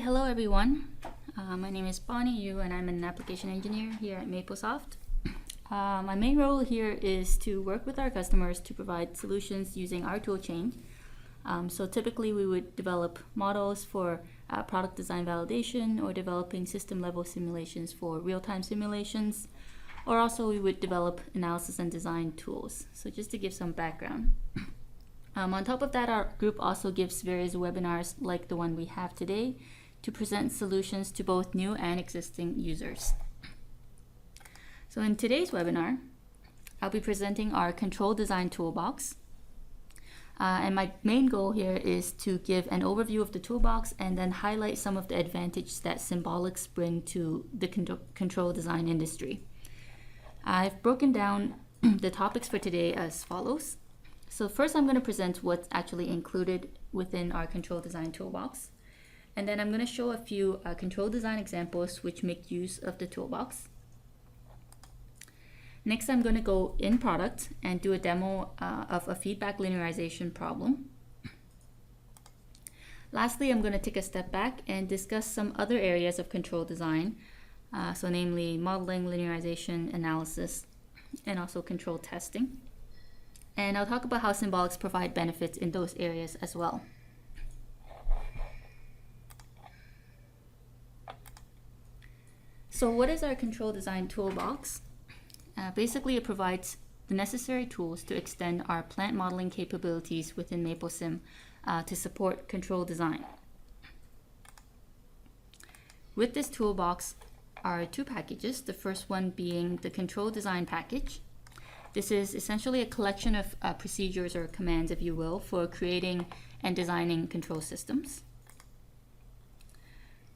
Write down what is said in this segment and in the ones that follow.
hello everyone. My name is Bonnie Yu and I'm an application engineer here at Maplesoft. My main role here is to work with our customers to provide solutions using our toolchain. So typically we would develop models for product design validation or developing system level simulations for real-time simulations, or also we would develop analysis and design tools. So just to give some background. On top of that, our group also gives various webinars like the one we have today to present solutions to both new and existing users. So in today's webinar, I'll be presenting our control design toolbox. And my main goal here is to give an overview of the toolbox and then highlight some of the advantages that symbolics bring to the control design industry. I've broken down the topics for today as follows. So first I'm going to present what's actually included within our control design toolbox. And then I'm going to show a few control design examples which make use of the toolbox. Next, I'm going to go in product and do a demo of a feedback linearization problem. Lastly, I'm going to take a step back and discuss some other areas of control design, so namely modeling, linearization, analysis, and also control testing. And I'll talk about how symbolics provide benefits in those areas as well. So what is our control design toolbox? Basically, it provides the necessary tools to extend our plant modeling capabilities within MapleSim to support control design. With this toolbox are two packages, the first one being the control design package. This is essentially a collection of procedures or commands, if you will, for creating and designing control systems.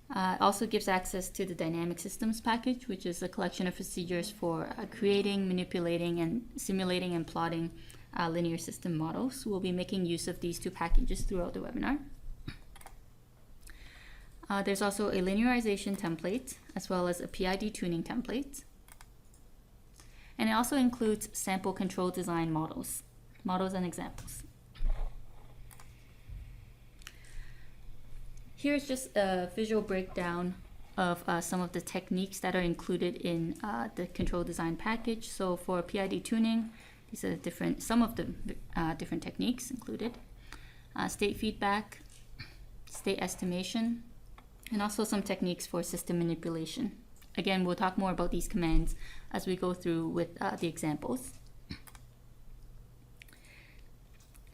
It also gives access to the dynamic systems package, which is a collection of procedures for creating, manipulating, and simulating and plotting linear system models. We'll be making use of these two packages throughout the webinar. There's also a linearization template, as well as a PID tuning template. And it also includes sample control design models and examples. Here's just a visual breakdown of some of the techniques that are included in the control design package. So for PID tuning, these are some of the different techniques included. State feedback, state estimation, and also some techniques for system manipulation. Again, we'll talk more about these commands as we go through with the examples.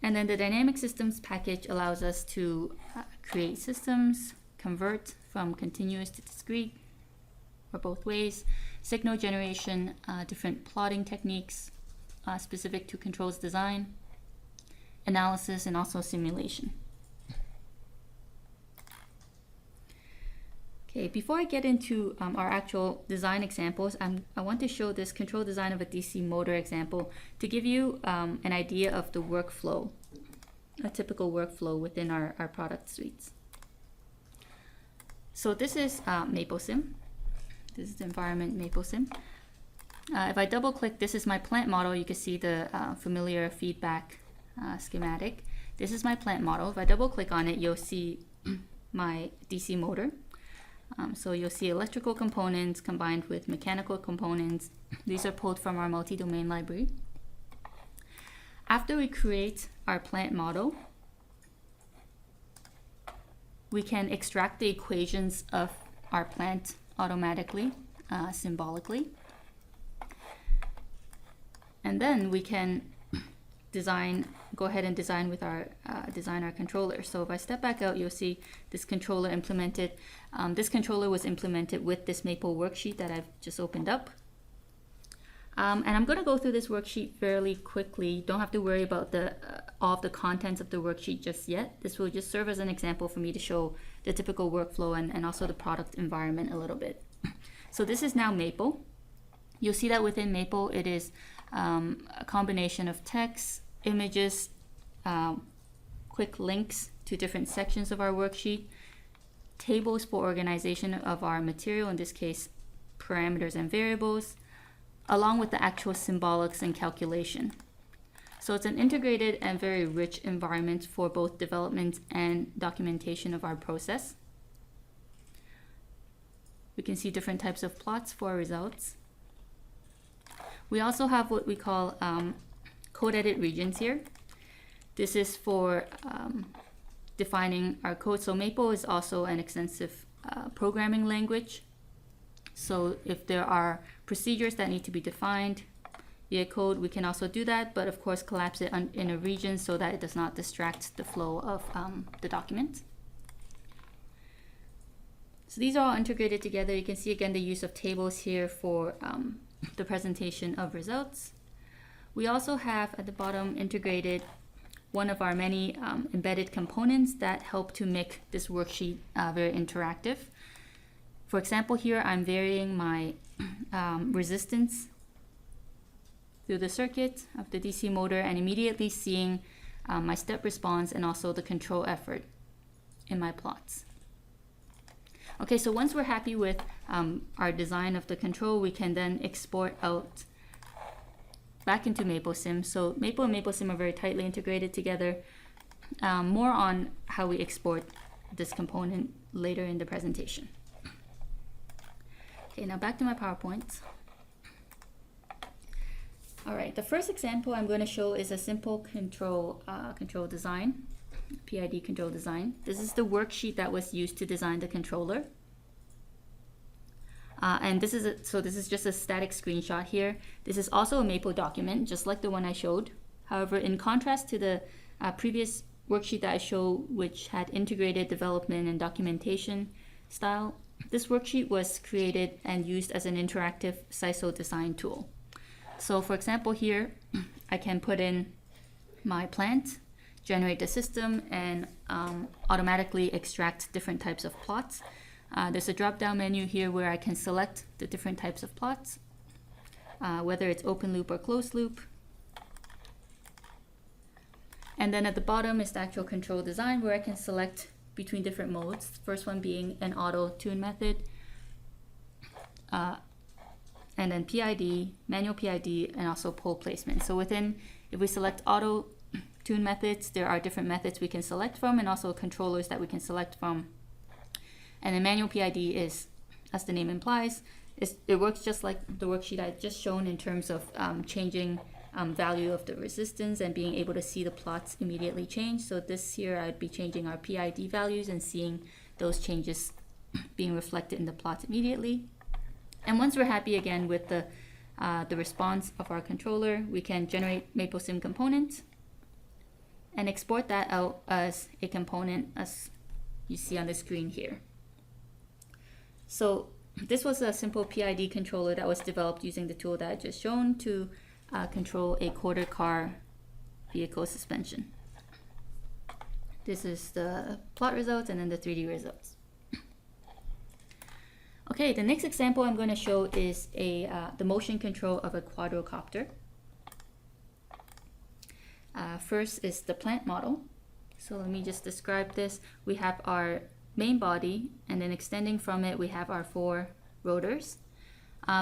And then the dynamic systems package allows us to create systems, convert from continuous to discrete, or both ways, signal generation, different plotting techniques specific to controls design, analysis, and also simulation. Okay, before I get into our actual design examples, I want to show this control design of a DC motor example to give you an idea of the workflow, a typical workflow within our product suites. So this is MapleSim. This is the environment MapleSim. If I double click, this is my plant model. You can see the familiar feedback schematic. This is my plant model. If I double click on it, you'll see my DC motor. So you'll see electrical components combined with mechanical components. These are pulled from our multi-domain library. After we create our plant model, we can extract the equations of our plant automatically, symbolically. And then we can go ahead and design with our controller. So if I step back out, you'll see this controller implemented. This controller was implemented with this Maple worksheet that I've just opened up. And I'm going to go through this worksheet fairly quickly. You don't have to worry about all of the contents of the worksheet just yet. This will just serve as an example for me to show the typical workflow and also the product environment a little bit. So this is now Maple. You'll see that within Maple, it is a combination of text, images, quick links to different sections of our worksheet, tables for organization of our material, in this case, parameters and variables, along with the actual symbolics and calculation. So it's an integrated and very rich environment for both development and documentation of our process. We can see different types of plots for our results. We also have what we call code edit regions here. This is for defining our code. So Maple is also an extensive programming language. So if there are procedures that need to be defined via code, we can also do that, but of course collapse it in a region so that it does not distract the flow of the document. So these are all integrated together. You can see again the use of tables here for the presentation of results. We also have at the bottom integrated one of our many embedded components that help to make this worksheet very interactive. For example, here I'm varying my resistance through the circuit of the DC motor and immediately seeing my step response and also the control effort in my plots. Okay, so once we're happy with our design of the control, we can then export out back into MapleSim. So Maple and MapleSim are very tightly integrated together. More on how we export this component later in the presentation. Okay, now back to my PowerPoint. All right, the first example I'm going to show is a simple control design, PID control design. This is the worksheet that was used to design the controller. And this is just a static screenshot here. This is also a Maple document, just like the one I showed. However, in contrast to the previous worksheet that I showed, which had integrated development and documentation style, this worksheet was created and used as an interactive SISO design tool. So for example here, I can put in my plant, generate the system, and automatically extract different types of plots. There's a drop-down menu here where I can select the different types of plots, whether it's open loop or closed loop. And then at the bottom is the actual control design where I can select between different modes. The first one being an auto tune method, and then PID, manual PID, and also pole placement. So within, if we select auto tune methods, there are different methods we can select from and also controllers that we can select from. And then manual PID is, as the name implies, it works just like the worksheet I just shown in terms of changing value of the resistance and being able to see the plots immediately change. So this here I'd be changing our PID values and seeing those changes being reflected in the plots immediately. And once we're happy again with the response of our controller, we can generate MapleSim component and export that out as a component as you see on the screen here. So this was a simple PID controller that was developed using the tool that I just shown to control a quarter car vehicle suspension. This is the plot results and then the 3D results. Okay, the next example I'm going to show is the motion control of a quadrocopter. First is the plant model. So let me just describe this. We have our main body, and then extending from it we have our 4 rotors.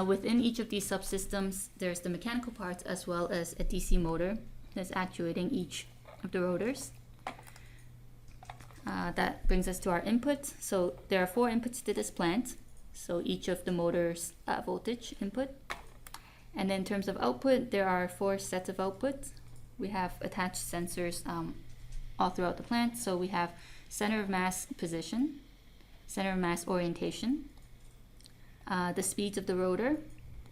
Within each of these subsystems there's the mechanical parts as well as a DC motor that's actuating each of the rotors. That brings us to our input. So there are 4 inputs to this plant, so each of the motor's voltage input. And then in terms of output, there are 4 sets of outputs. We have attached sensors all throughout the plant. So we have center of mass position, center of mass orientation, the speeds of the rotor,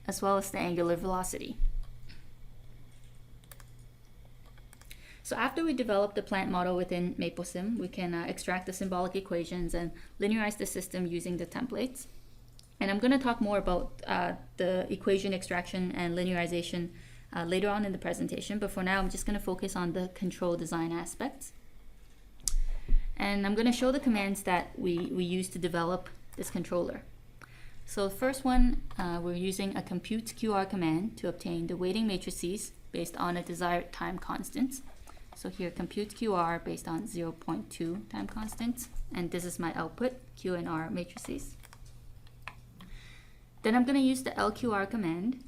as well as the angular velocity. So after we develop the plant model within MapleSim, we can extract the symbolic equations and linearize the system using the templates. And I'm going to talk more about the equation extraction and linearization later on in the presentation, but for now I'm just going to focus on the control design aspects. And I'm going to show the commands that we use to develop this controller. So the first one, we're using a compute QR command to obtain the weighting matrices based on a desired time constant. So here compute QR based on 0.2 time constant, and this is my output, Q and R matrices. Then I'm going to use the LQR command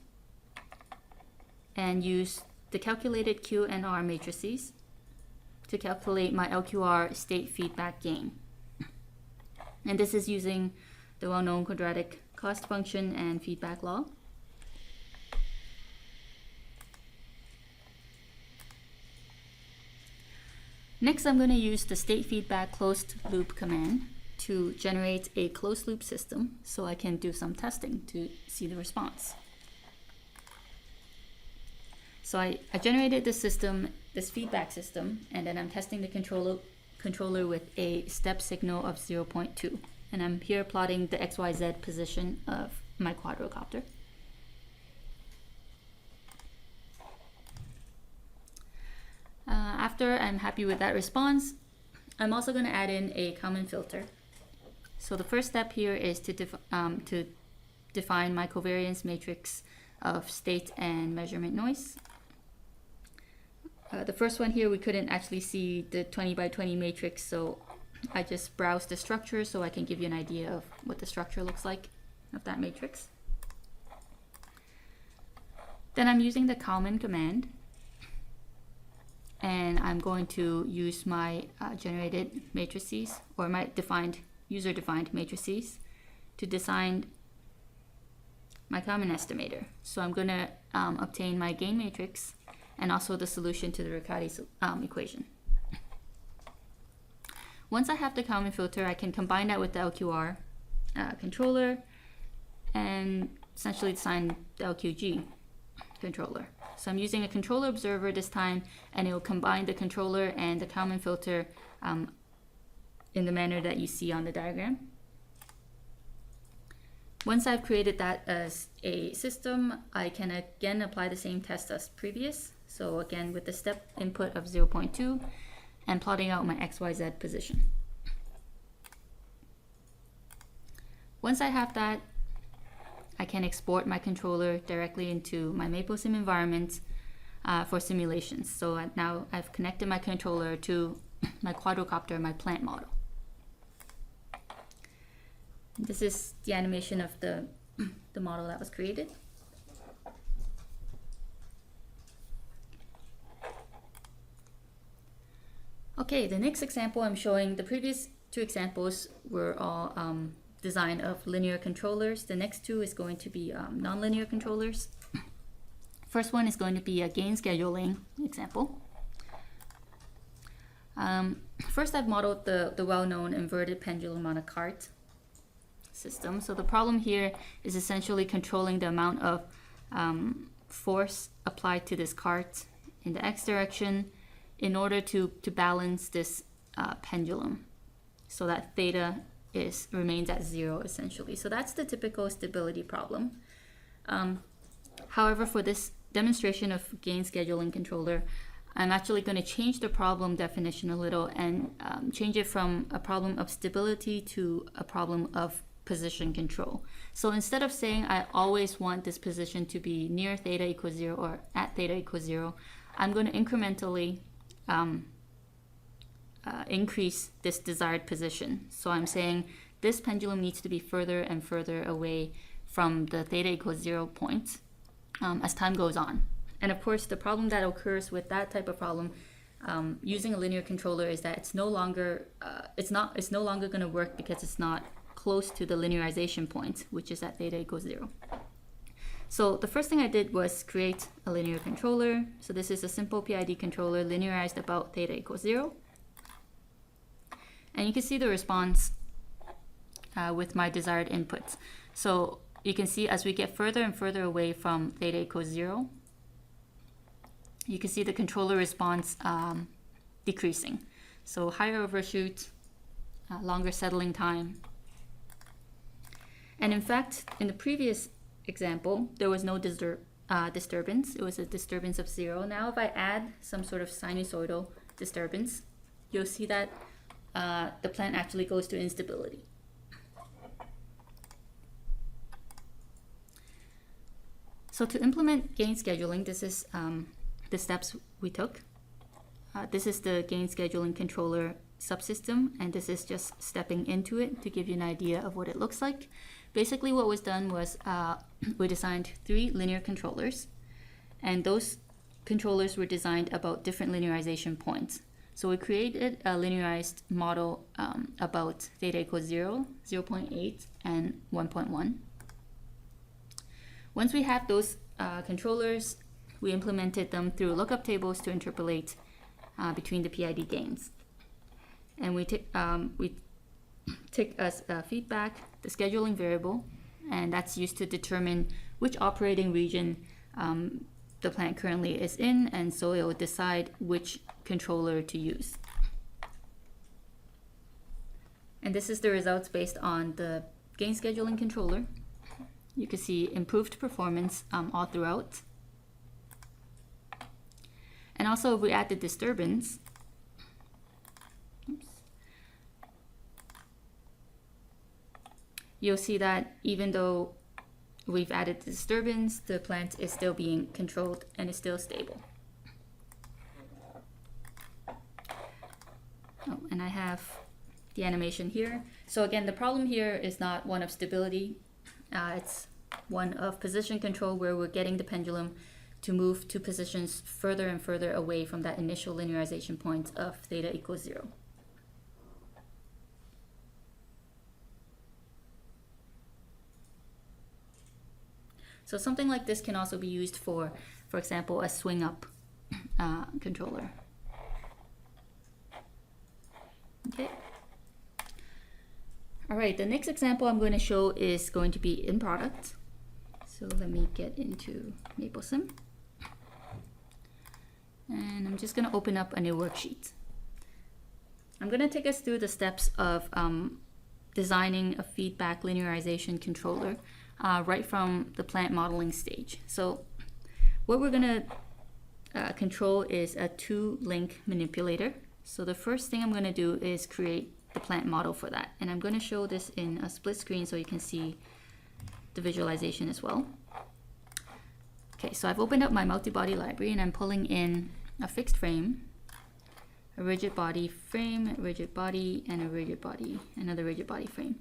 and use the calculated Q and R matrices to calculate my LQR state feedback gain. And this is using the well-known quadratic cost function, and feedback law. Next, I'm going to use the state feedback closed loop command to generate a closed loop system so I can do some testing to see the response. So I generated this system, this feedback system, and then I'm testing the controller with a step signal of 0.2. And I'm here plotting the XYZ position of my quadrocopter. After I'm happy with that response, I'm also going to add in a Kalman filter. So the first step here is to define my covariance matrix of state and measurement noise. The first one here, we couldn't actually see the 20 by 20 matrix, so I just browsed the structure so I can give you an idea of what the structure looks like of that matrix. Then I'm using the Kalman command, and I'm going to use my generated matrices, or my user-defined matrices, to design my Kalman estimator. So I'm going to obtain my gain matrix and also the solution to the Riccati equation. Once I have the Kalman filter, I can combine that with the LQR controller and essentially design the LQG controller. So I'm using a controller observer this time, and it will combine the controller and the Kalman filter in the manner that you see on the diagram. Once I've created that as a system, I can again apply the same test as previous. So again, with the step input of 0.2 and plotting out my XYZ position. Once I have that, I can export my controller directly into my MapleSim environment for simulations. So now I've connected my controller to my quadrocopter, my plant model. This is the animation of the model that was created. Okay, the next example I'm showing, the previous two examples were all design of linear controllers. The next two is going to be nonlinear controllers. First one is going to be a gain scheduling example. First, I've modeled the well-known inverted pendulum on a cart system. So the problem here is essentially controlling the amount of force applied to this cart in the x direction in order to balance this pendulum so that theta remains at 0 essentially. So that's the typical stability problem. However, for this demonstration of gain scheduling controller, I'm actually going to change the problem definition a little and change it from a problem of stability to a problem of position control. So instead of saying I always want this position to be near theta equals 0 or at theta equals 0, I'm going to incrementally increase this desired position. So I'm saying this pendulum needs to be further and further away from the theta equals 0 point as time goes on. And of course, the problem that occurs with that type of problem using a linear controller is that it's no longer going to work because it's not close to the linearization point, which is at theta equals 0. So the first thing I did was create a linear controller. So this is a simple PID controller linearized about theta equals 0. And you can see the response with my desired inputs. So you can see as we get further and further away from theta equals 0, you can see the controller response decreasing. So higher overshoot, longer settling time. And in fact, in the previous example, there was no disturbance. It was a disturbance of 0. Now if I add some sort of sinusoidal disturbance, you'll see that the plant actually goes to instability. So to implement gain scheduling, this is the steps we took. This is the gain scheduling controller subsystem, and this is just stepping into it to give you an idea of what it looks like. Basically what was done was we designed 3 linear controllers, and those controllers were designed about different linearization points. So we created a linearized model about theta equals 0, 0.8, and 1.1. Once we have those controllers, we implemented them through lookup tables to interpolate between the PID gains. And we take as feedback the scheduling variable, and that's used to determine which operating region the plant currently is in, and so it will decide which controller to use. And this is the results based on the gain scheduling controller. You can see improved performance all throughout. And also if we add the disturbance, you'll see that even though we've added the disturbance, the plant is still being controlled and is still stable. Oh, and I have the animation here. So again, the problem here is not one of stability. It's one of position control, where we're getting the pendulum to move to positions further and further away from that initial linearization point of theta equals 0. So something like this can also be used for example, a swing up controller. Okay. All right, the next example I'm going to show is going to be in product. So let me get into MapleSim. And I'm just going to open up a new worksheet. I'm going to take us through the steps of designing a feedback linearization controller right from the plant modeling stage. So what we're going to control is a 2-link manipulator. So the first thing I'm going to do is create the plant model for that. And I'm going to show this in a split screen so you can see the visualization as well. Okay, so I've opened up my multi-body library and I'm pulling in a fixed frame, a rigid body frame, a rigid body, and a rigid body, another rigid body frame.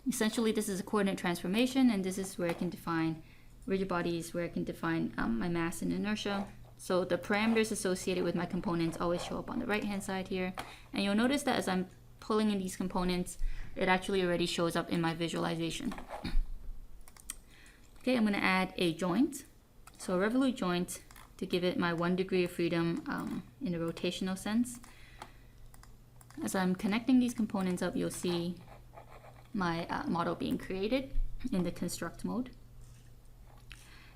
Essentially, this is a coordinate transformation, and this is where I can define rigid bodies, where I can define my mass and inertia. So the parameters associated with my components always show up on the right-hand side here. And you'll notice that as I'm pulling in these components, it actually already shows up in my visualization. Okay, I'm going to add a joint. So a revolute joint to give it my 1 degree of freedom in a rotational sense. As I'm connecting these components up, you'll see my model being created in the construct mode.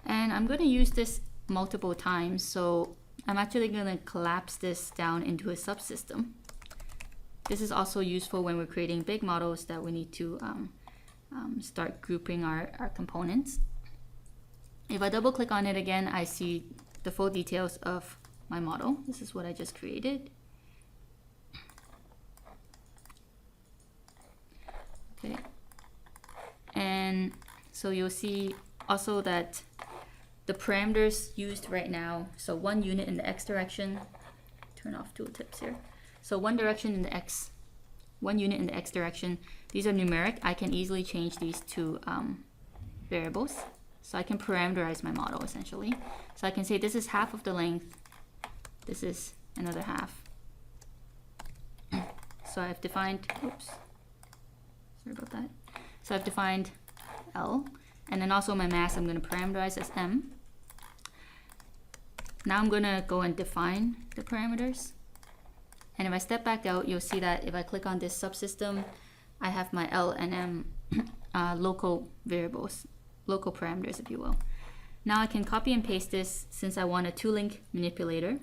And I'm going to use this multiple times, so I'm actually going to collapse this down into a subsystem. This is also useful when we're creating big models that we need to start grouping our components. If I double click on it again, I see the full details of my model. This is what I just created. Okay, and so you'll see also that the parameters used right now, so 1 unit in the x direction, turn off tooltips here. So 1 direction in the x, 1 unit in the x direction, these are numeric. I can easily change these to variables. So I can parameterize my model essentially. So I can say this is half of the length, this is another half. So I've defined, oops, sorry about that. So I've defined L, and then also my mass I'm going to parameterize as M. Now I'm going to go and define the parameters. And if I step back out, you'll see that if I click on this subsystem, I have my L and M local variables, local parameters, if you will. Now I can copy and paste this since I want a 2-link manipulator.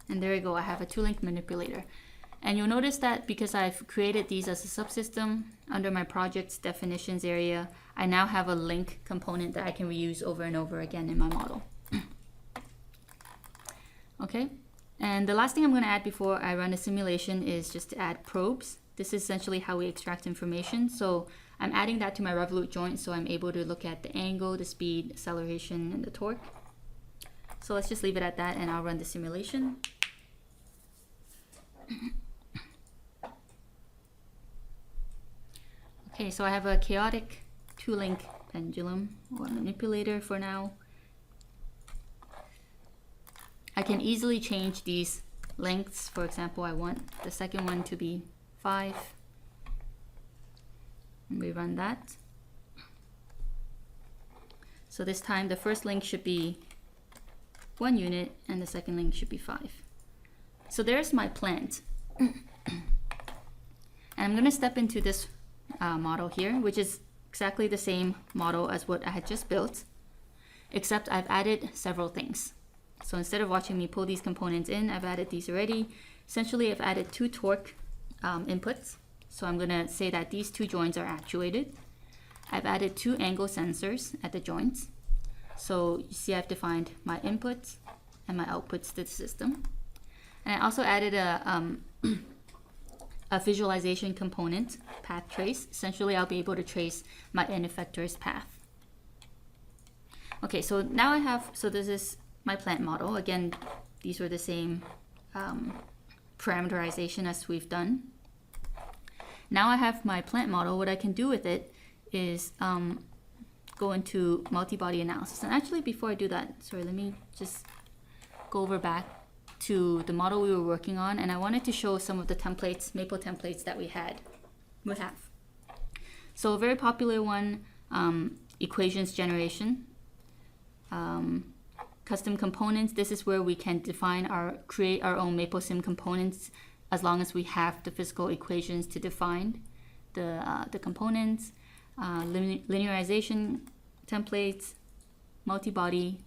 And there you go, I have a 2-link manipulator. And you'll notice that because I've created these as a subsystem, under my project's definitions area, I now have a link component that I can reuse over and over again in my model. Okay, and the last thing I'm going to add before I run a simulation is just to add probes. This is essentially how we extract information. So I'm adding that to my revolute joint so I'm able to look at the angle, the speed, acceleration, and the torque. So let's just leave it at that and I'll run the simulation. Okay, so I have a chaotic 2-link pendulum or manipulator for now. I can easily change these lengths. For example, I want the second one to be 5. And we run that. So this time the first link should be 1 unit and the second link should be 5. So there's my plant. And I'm going to step into this model here, which is exactly the same model as what I had just built, except I've added several things. So instead of watching me pull these components in, I've added these already. Essentially, I've added 2 torque inputs. So I'm going to say that these 2 joints are actuated. I've added 2 angle sensors at the joints. So you see I've defined my inputs and my outputs to the system. And I also added a visualization component, path trace. Essentially, I'll be able to trace my end effector's path. Okay, so now so this is my plant model. Again, these were the same parameterization as we've done. Now I have my plant model. What I can do with it is go into multi-body analysis. And actually, before I do that, sorry, let me just go over back to the model we were working on, and I wanted to show some of the templates, Maple templates that we have. So a very popular one, equations generation, custom components. This is where we can create our own MapleSim components as long as we have the physical equations to define the components. Linearization templates, multi-body,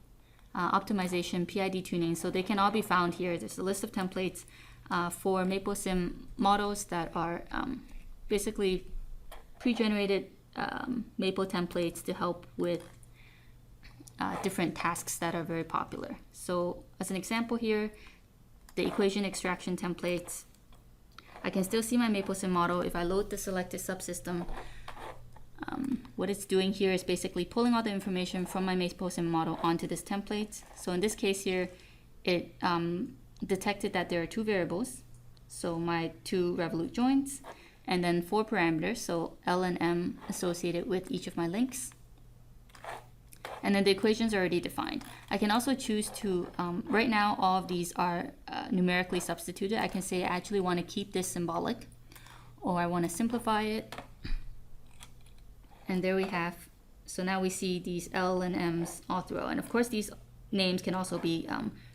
optimization, PID tuning. So they can all be found here. There's a list of templates for MapleSim models that are basically pre-generated Maple templates to help with different tasks that are very popular. So as an example here, the equation extraction templates, I can still see my MapleSim model. If I load the selected subsystem, what it's doing here is basically pulling all the information from my MapleSim model onto this template. So in this case here, it detected that there are 2 variables. So my 2 revolute joints, and then 4 parameters, so L and M associated with each of my links. And then the equations are already defined. I can also choose to, right now all of these are numerically substituted. I can say I actually want to keep this symbolic, or I want to simplify it. And there we have, so now we see these L and M's all throughout. And of course these names can also be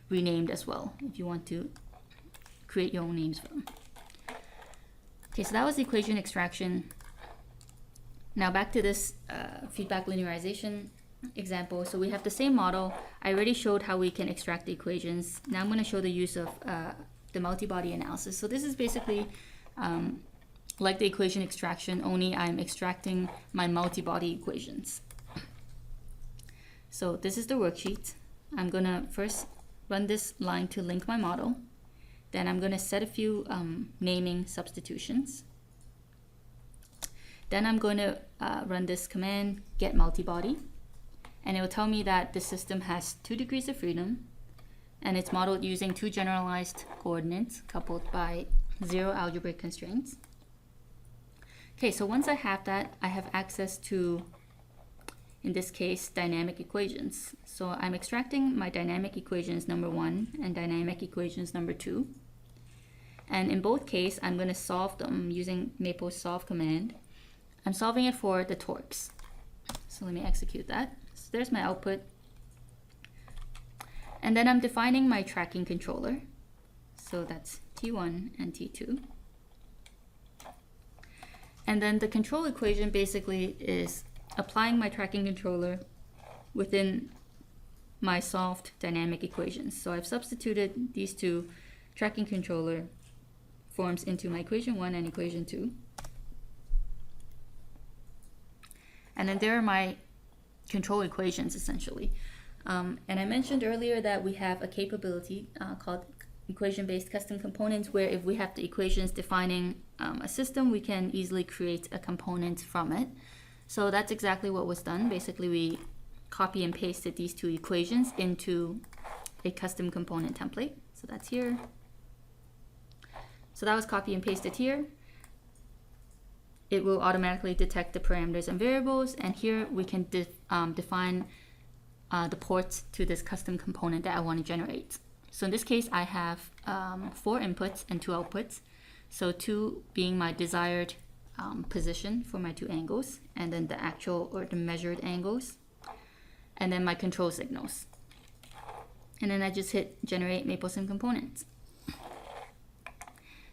renamed as well if you want to create your own names for them. Okay, so that was the equation extraction. Now back to this feedback linearization example. So we have the same model. I already showed how we can extract the equations. Now I'm going to show the use of the multi-body analysis. So this is basically like the equation extraction, only I'm extracting my multi-body equations. So this is the worksheet. I'm going to first run this line to link my model. Then I'm going to set a few naming substitutions. Then I'm going to run this command, get multi-body. And it will tell me that the system has 2 degrees of freedom, and it's modeled using 2 generalized coordinates coupled by 0 algebraic constraints. Okay, so once I have that, I have access to, in this case, dynamic equations. So I'm extracting my dynamic equations number 1 and dynamic equations number 2. And in both cases, I'm going to solve them using Maplesoft command. I'm solving it for the torques. So let me execute that. So there's my output. And then I'm defining my tracking controller. So that's T1 and T2. And then the control equation basically is applying my tracking controller within my solved dynamic equations. So I've substituted these 2 tracking controller forms into my equation 1 and equation 2. And then there are my control equations essentially. And I mentioned earlier that we have a capability called equation-based custom components, where if we have the equations defining a system, we can easily create a component from it. So that's exactly what was done. Basically, we copy and pasted these 2 equations into a custom component template. So that's here. So that was copy and pasted here. It will automatically detect the parameters and variables, and here we can define the ports to this custom component that I want to generate. So in this case, I have 4 inputs and 2 outputs. So 2 being my desired position for my 2 angles, and then the actual or the measured angles. and then my control signals. And then I just hit generate MapleSim components.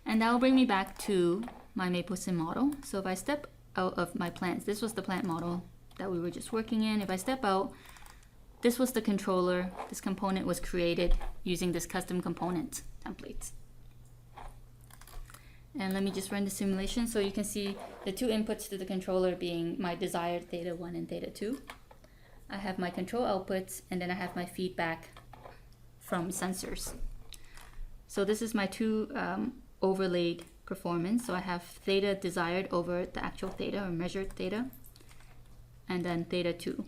And that will bring me back to my MapleSim model. So if I step out of my plants, this was the plant model that we were just working in. If I step out, this was the controller. This component was created using this custom component template. And let me just run the simulation so you can see the two inputs to the controller being my desired theta 1 and theta 2. I have my control outputs, and then I have my feedback from sensors. So this is my two overlaid performance. So I have theta desired over the actual theta or measured theta, and then theta 2.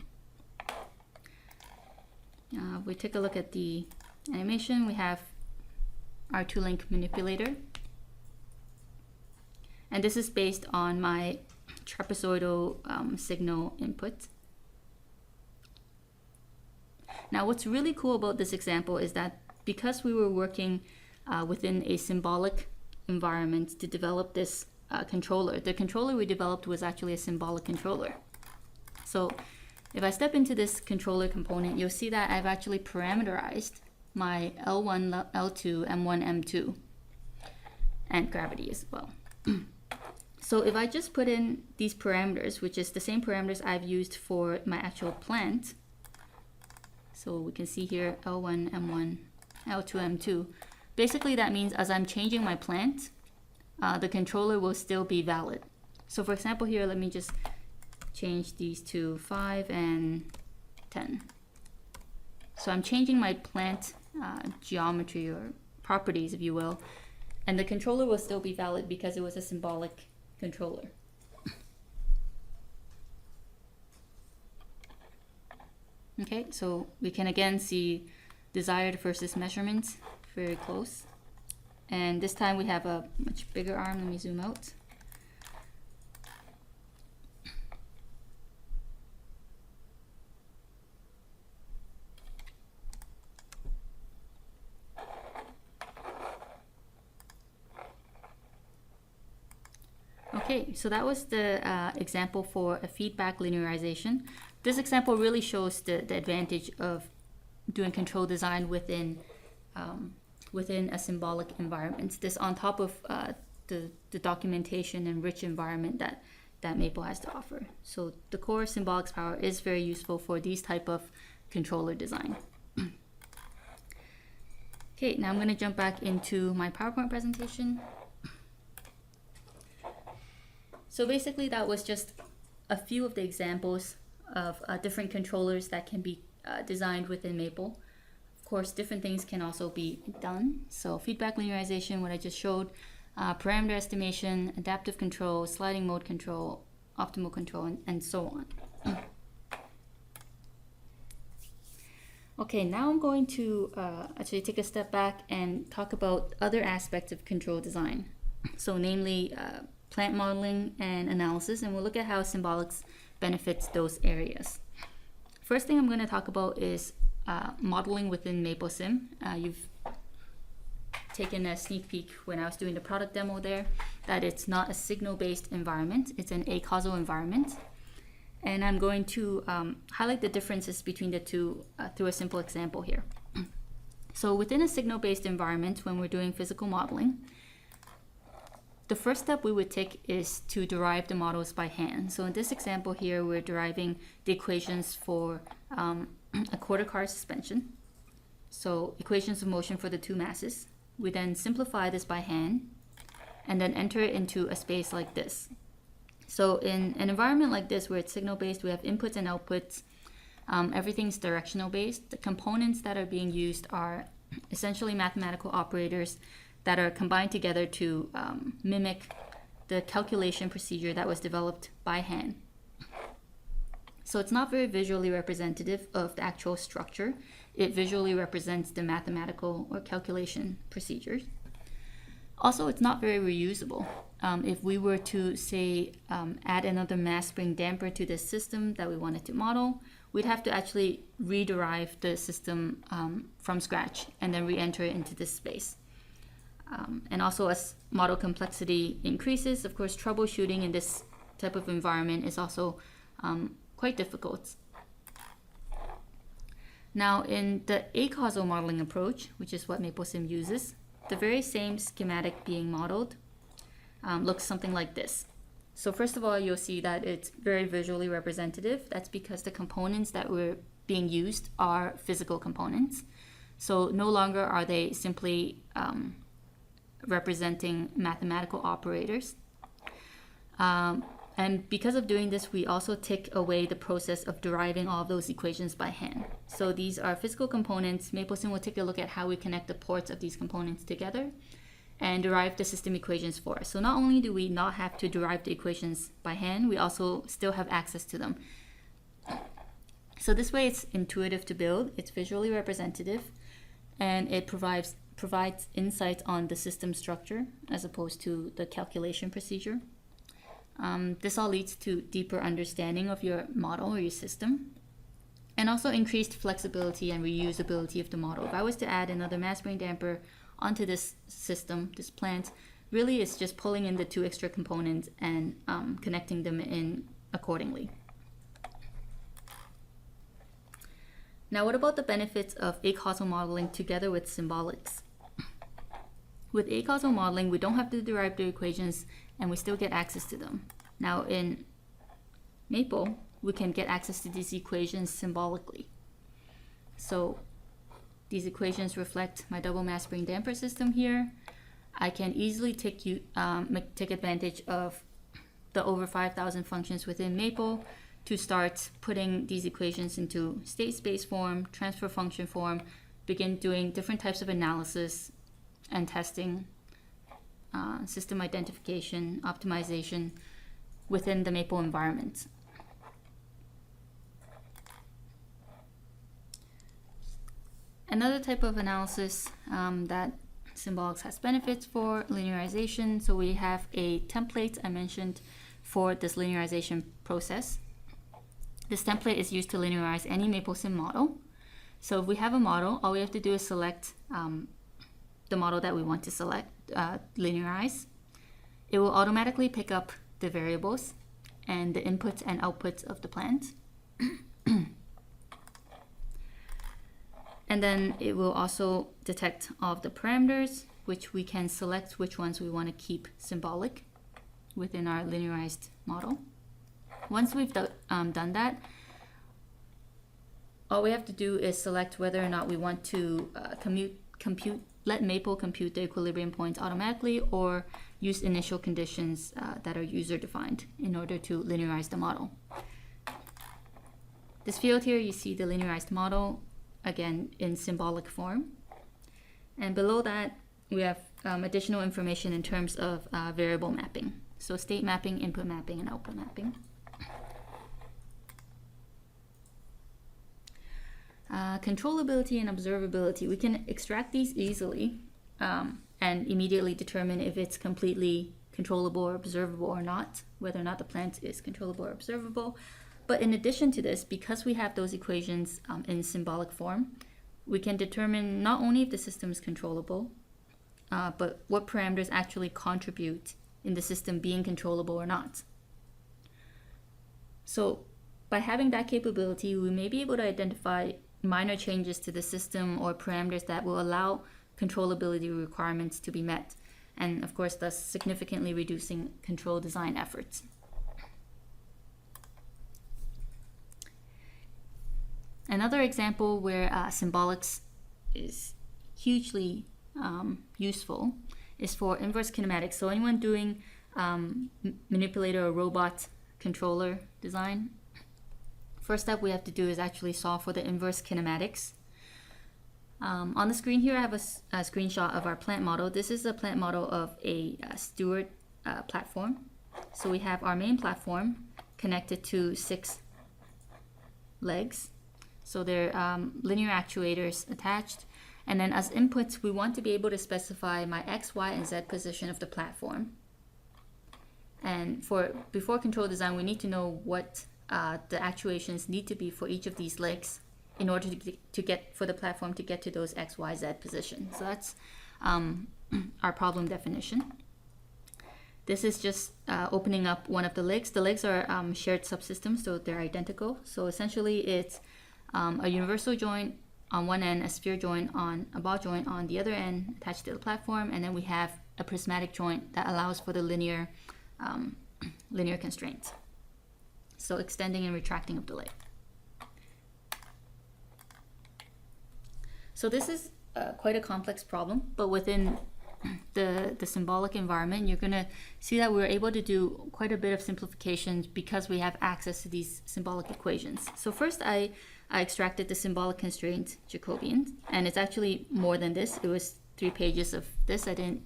We take a look at the animation. We have our two-link manipulator. And this is based on my trapezoidal signal input. Now, what's really cool about this example is that because we were working within a symbolic environment to develop this controller, the controller we developed was actually a symbolic controller. So if I step into this controller component, you'll see that I've actually parameterized my L1, L2, M1, M2, and gravity as well. So if I just put in these parameters, which is the same parameters I've used for my actual plant, so we can see here L1, M1, L2, M2, basically that means as I'm changing my plant, the controller will still be valid. So for example here, let me just change these to 5 and 10. So I'm changing my plant geometry or properties, if you will, and the controller will still be valid because it was a symbolic controller. Okay, so we can again see desired versus measurement very close. And this time we have a much bigger arm. Let me zoom out. Okay, so that was the example for a feedback linearization. This example really shows the advantage of doing control design within a symbolic environment. This on top of the documentation and rich environment that Maple has to offer. So the core symbolics power is very useful for these type of controller design. Okay, now I'm going to jump back into my PowerPoint presentation. So basically that was just a few of the examples of different controllers that can be designed within Maple. Of course, different things can also be done. So feedback linearization, what I just showed, parameter estimation, adaptive control, sliding mode control, optimal control, and so on. Okay, now I'm going to actually take a step back and talk about other aspects of control design. So namely, plant modeling and analysis, and we'll look at how symbolics benefits those areas. First thing I'm going to talk about is modeling within MapleSim. You've taken a sneak peek when I was doing the product demo there, that it's not a signal-based environment, it's an acausal environment. And I'm going to highlight the differences between the two through a simple example here. So within a signal-based environment, when we're doing physical modeling, the first step we would take is to derive the models by hand. So in this example here, we're deriving the equations for a quarter car suspension. So equations of motion for the two masses. We then simplify this by hand and then enter it into a space like this. So in an environment like this where it's signal-based, we have inputs and outputs. Everything's directional-based. The components that are being used are essentially mathematical operators that are combined together to mimic the calculation procedure that was developed by hand. So it's not very visually representative of the actual structure. It visually represents the mathematical or calculation procedures. Also, it's not very reusable. If we were to, say, add another mass spring damper to this system that we wanted to model, we'd have to actually rederive the system from scratch and then re-enter it into this space. And also, as model complexity increases, of course, troubleshooting in this type of environment is also quite difficult. Now in the acausal modeling approach, which is what MapleSim uses, the very same schematic being modeled looks something like this. So first of all, you'll see that it's very visually representative. That's because the components that were being used are physical components. So no longer are they simply representing mathematical operators. And because of doing this, we also take away the process of deriving all of those equations by hand. So these are physical components. MapleSim will take a look at how we connect the ports of these components together and derive the system equations for us. So not only do we not have to derive the equations by hand, we also still have access to them. So this way it's intuitive to build, it's visually representative, and it provides insights on the system structure as opposed to the calculation procedure. This all leads to deeper understanding of your model or your system, and also increased flexibility and reusability of the model. If I was to add another mass spring damper onto this system, this plant, really it's just pulling in the 2 extra components and connecting them in accordingly. Now what about the benefits of acausal modeling together with symbolics? With acausal modeling, we don't have to derive the equations and we still get access to them. Now in Maple, we can get access to these equations symbolically. So these equations reflect my double mass spring damper system here. I can easily take advantage of the over 5,000 functions within Maple to start putting these equations into state space form, transfer function form, begin doing different types of analysis and testing, system identification, optimization within the Maple environment. Another type of analysis that Symbolics has benefits for, linearization. So we have a template I mentioned for this linearization process. This template is used to linearize any MapleSim model. So if we have a model, all we have to do is select the model that we want to linearize. It will automatically pick up the variables and the inputs and outputs of the plant. And then it will also detect all of the parameters, which we can select which ones we want to keep symbolic within our linearized model. Once we've done that, all we have to do is select whether or not we want to let Maple compute the equilibrium points automatically or use initial conditions that are user-defined in order to linearize the model. This field here, you see the linearized model, again in symbolic form. And below that, we have additional information in terms of variable mapping. So state mapping, input mapping, and output mapping. Controllability and observability. We can extract these easily and immediately determine if it's completely controllable or observable or not, whether or not the plant is controllable or observable. But in addition to this, because we have those equations in symbolic form, we can determine not only if the system is controllable, but what parameters actually contribute in the system being controllable or not. So by having that capability, we may be able to identify minor changes to the system or parameters that will allow controllability requirements to be met, and of course thus significantly reducing control design efforts. Another example where symbolics is hugely useful is for inverse kinematics. So anyone doing manipulator or robot controller design, first step we have to do is actually solve for the inverse kinematics. On the screen here I have a screenshot of our plant model. This is a plant model of a Stewart platform. So we have our main platform connected to 6 legs. So they're linear actuators attached. And then as inputs, we want to be able to specify my X, Y, and Z position of the platform. And before control design, we need to know what the actuations need to be for each of these legs in order for the platform to get to those X, Y, Z positions. So that's our problem definition. This is just opening up one of the legs. The legs are shared subsystems, so they're identical. So essentially it's a universal joint on one end, a sphere joint on a ball joint on the other end attached to the platform, and then we have a prismatic joint that allows for the linear constraints. So extending and retracting of the leg. So this is quite a complex problem, but within the symbolic environment, you're going to see that we're able to do quite a bit of simplifications because we have access to these symbolic equations. So first I extracted the symbolic constraint Jacobian, and it's actually more than this. It was 3 pages of this. I didn't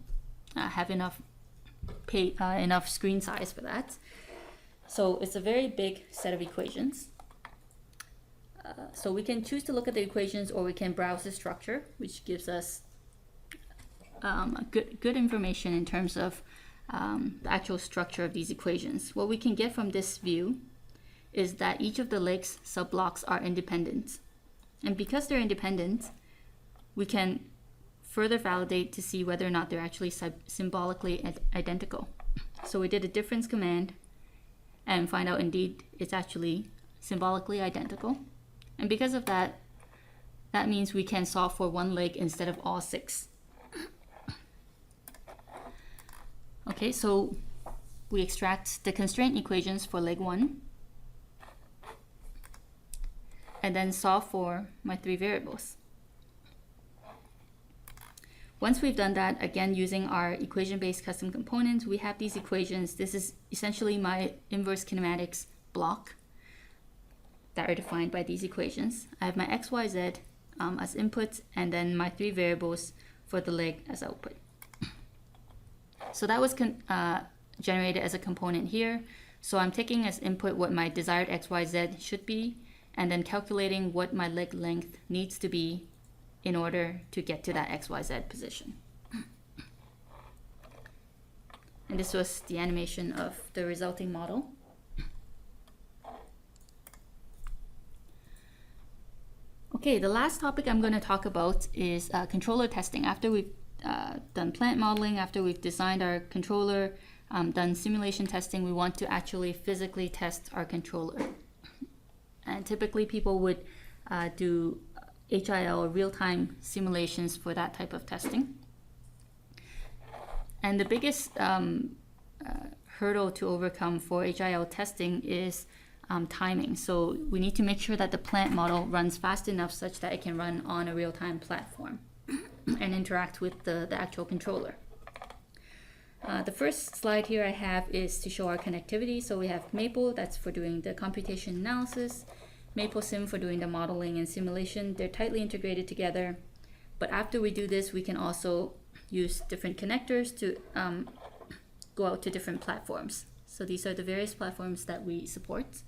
have enough screen size for that. So it's a very big set of equations. So we can choose to look at the equations, or we can browse the structure, which gives us good information in terms of the actual structure of these equations. What we can get from this view is that each of the legs subblocks are independent. And because they're independent, we can further validate to see whether or not they're actually symbolically identical. So we did a difference command and find out indeed it's actually symbolically identical. And because of that, that means we can solve for one leg instead of all 6. Okay, so we extract the constraint equations for leg 1 and then solve for my 3 variables. Once we've done that, again using our equation-based custom components, we have these equations. This is essentially my inverse kinematics block that are defined by these equations. I have my x, y, z as input, and then my 3 variables for the leg as output. So that was generated as a component here. So I'm taking as input what my desired x, y, z should be, and then calculating what my leg length needs to be in order to get to that x, y, z position. And this was the animation of the resulting model. Okay, the last topic I'm going to talk about is controller testing. After we've done plant modeling, after we've designed our controller, done simulation testing, we want to actually physically test our controller. And typically people would do HIL or real-time simulations for that type of testing. And the biggest hurdle to overcome for HIL testing is timing. So we need to make sure that the plant model runs fast enough such that it can run on a real-time platform and interact with the actual controller. The first slide here I have is to show our connectivity. So we have Maple, that's for doing the computation analysis, MapleSim for doing the modeling and simulation. They're tightly integrated together. But after we do this, we can also use different connectors to go out to different platforms. So these are the various platforms that we support.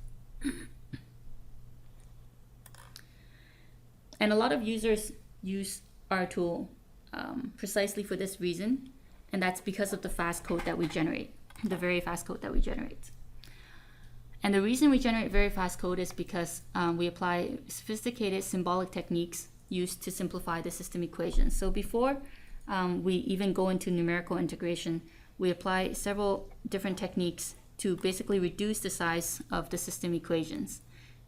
And a lot of users use our tool precisely for this reason, and that's because of the fast code that we generate, the very fast code that we generate. And the reason we generate very fast code is because we apply sophisticated symbolic techniques used to simplify the system equations. So before we even go into numerical integration, we apply several different techniques to basically reduce the size of the system equations.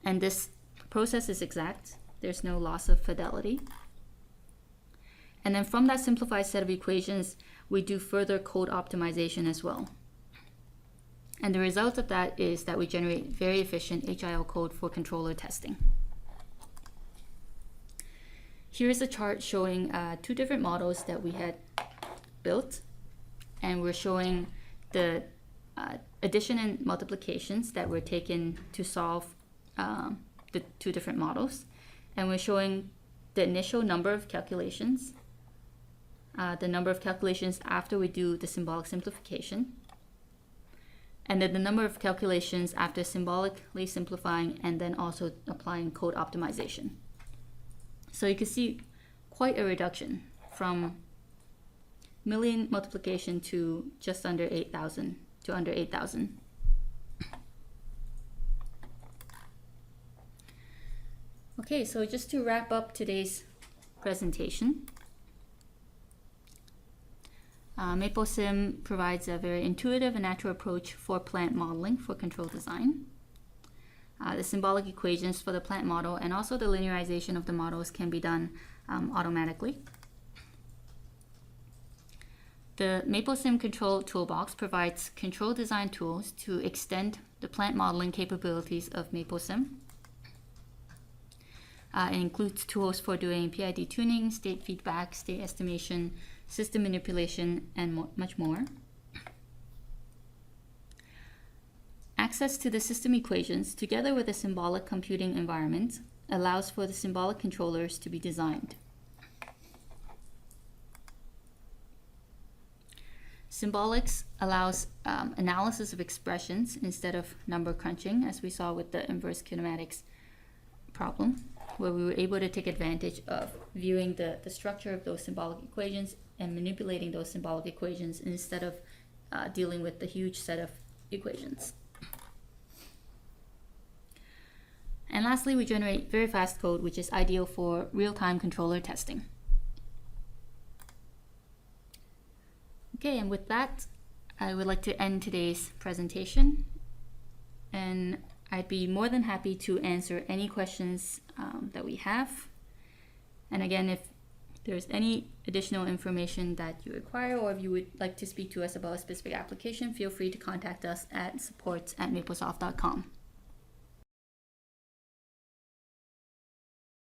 And this process is exact. There's no loss of fidelity. And then from that simplified set of equations, we do further code optimization as well. And the result of that is that we generate very efficient HIL code for controller testing. Here's a chart showing 2 different models that we had built. And we're showing the addition and multiplications that were taken to solve the 2 different models. And we're showing the initial number of calculations, the number of calculations after we do the symbolic simplification, and then the number of calculations after symbolically simplifying and then also applying code optimization. So you can see quite a reduction from million multiplication to just under 8,000 to under 8,000. Okay, so just to wrap up today's presentation, MapleSim provides a very intuitive and natural approach for plant modeling for control design. the symbolic equations for the plant model, and also the linearization of the models can be done automatically. The MapleSim Control Toolbox provides control design tools to extend the plant modeling capabilities of MapleSim. It includes tools for doing PID tuning, state feedback, state estimation, system manipulation, and much more. Access to the system equations, together with a symbolic computing environment, allows for the symbolic controllers to be designed. Symbolics allows analysis of expressions instead of number crunching, as we saw with the inverse kinematics problem, where we were able to take advantage of viewing the structure of those symbolic equations and manipulating those symbolic equations instead of dealing with the huge set of equations. And lastly, we generate very fast code, which is ideal for real-time controller testing. Okay, and with that, I would like to end today's presentation, and I'd be more than happy to answer any questions that we have. And again, if there's any additional information that you require, or if you would like to speak to us about a specific application, feel free to contact us at support@maplesoft.com.